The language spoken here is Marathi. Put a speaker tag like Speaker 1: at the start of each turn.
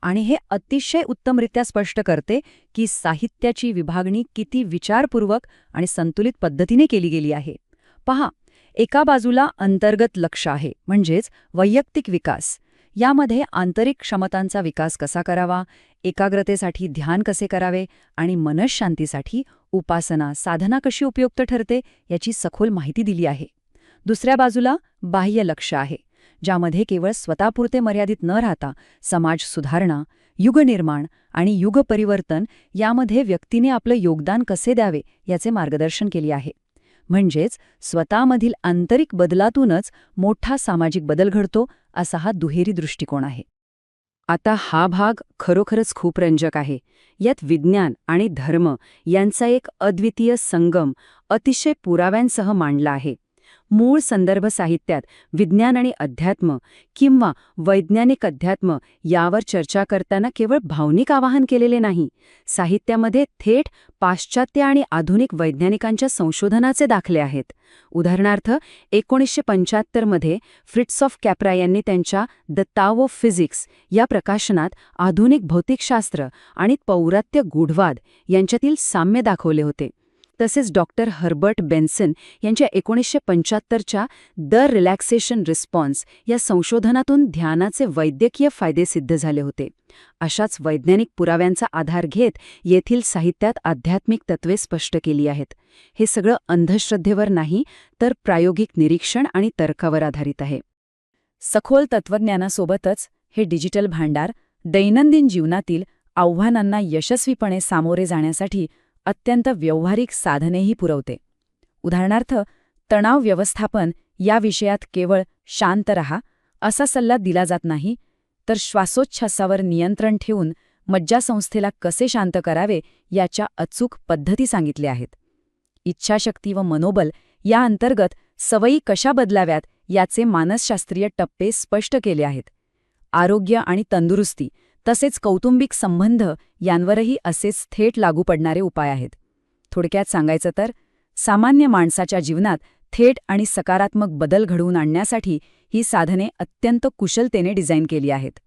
Speaker 1: आणि हे अतिशय उत्तमरित्या स्पष्ट करते की साहित्याची विभागणी किती विचारपूर्वक आणि संतुलित पद्धतीने केली गेली आहे. पहा, एका बाजूला अंतर्गत लक्ष आहे, म्हणजेच वैयक्तिक विकास. यामध्ये आंतरिक क्षमतांचा विकास कसा करावा, एकाग्रतेसाठी ध्यान कसे करावे आणि मनःशांतीसाठी उपासना, साधना कशी उपयुक्त ठरते याची सखोल माहिती दिली आहे. दुसऱ्या बाजूला बाह्य लक्ष आहे, ज्यामध्ये केवळ स्वतःपुरते मर्यादित न राहता समाज सुधारणा, युगनिर्माण आणि युगपरिवर्तन यामध्ये व्यक्तीने आपलं योगदान कसे द्यावे याचे मार्गदर्शन केले आहे. म्हणजेच स्वतःमधील आंतरिक बदलातूनच मोठा सामाजिक बदल घडतो, असा हा दुहेरी दृष्टिकोन आहे. आता हा भाग खरोखरच खूप रंजक आहे. यात विज्ञान आणि धर्म यांचा एक अद्वितीय संगम अतिशय पुराव्यांसह मांडला आहे. मूळ संदर्भ साहित्यात विज्ञान आणि अध्यात्म किंवा वैज्ञानिक अध्यात्म यावर चर्चा करताना केवळ भावनिक आवाहन केलेले नाही. साहित्यामध्ये थेट पाश्चात्य आणि आधुनिक वैज्ञानिकांच्या संशोधनाचे दाखले आहेत. उदाहरणार्थ 1975 मध्ये फ्रिट्स ऑफ कॅप्रा यांनी त्यांच्या द ताओ ऑफ फिजिक्स या प्रकाशनात आधुनिक भौतिकशास्त्र आणि पौरात्य गूढवाद यांच्यातील साम्य दाखवले होते. तसेच डॉक्टर हर्बर्ट बेन्सन यांच्या 1975च्या द रिलॅक्सेशन रिस्पॉन्स या संशोधनातून ध्यानाचे वैद्यकीय फायदे सिद्ध झाले होते. अशाच वैज्ञानिक पुराव्यांचा आधार घेत येथील साहित्यात आध्यात्मिक तत्वे स्पष्ट केली आहेत. हे सगळं अंधश्रद्धेवर नाही, तर प्रायोगिक निरीक्षण आणि तर्कावर आधारित आहे. सखोल तत्वज्ञानासोबतच हे डिजिटल भांडार दैनंदिन जीवनातील आव्हानांना यशस्वीपणे सामोरे जाण्यासाठी अत्यंत व्यावहारिक साधनेही पुरवते. उदाहरणार्थ, तणाव व्यवस्थापन या विषयात केवळ शांत रहा असा सल्ला दिला जात नाही, तर श्वासोच्छ्वासावर नियंत्रण ठेवून मज्जासंस्थेला कसे शांत करावे याच्या अचूक पद्धती सांगितल्या आहेत. इच्छाशक्ती व मनोबल या अंतर्गत सवयी कशा बदलाव्यात याचे मानसशास्त्रीय टप्पे स्पष्ट केले आहेत. आरोग्य आणि तंदुरुस्ती तसेच कौटुंबिक संबंध यांवरही असेच थेट लागू पडणारे उपाय आहेत. थोडक्यात सांगायचं तर, सामान्य माणसाच्या जीवनात थेट आणि सकारात्मक बदल घडवून आणण्यासाठी ही साधने अत्यंत कुशलतेने डिझाईन केली आहेत.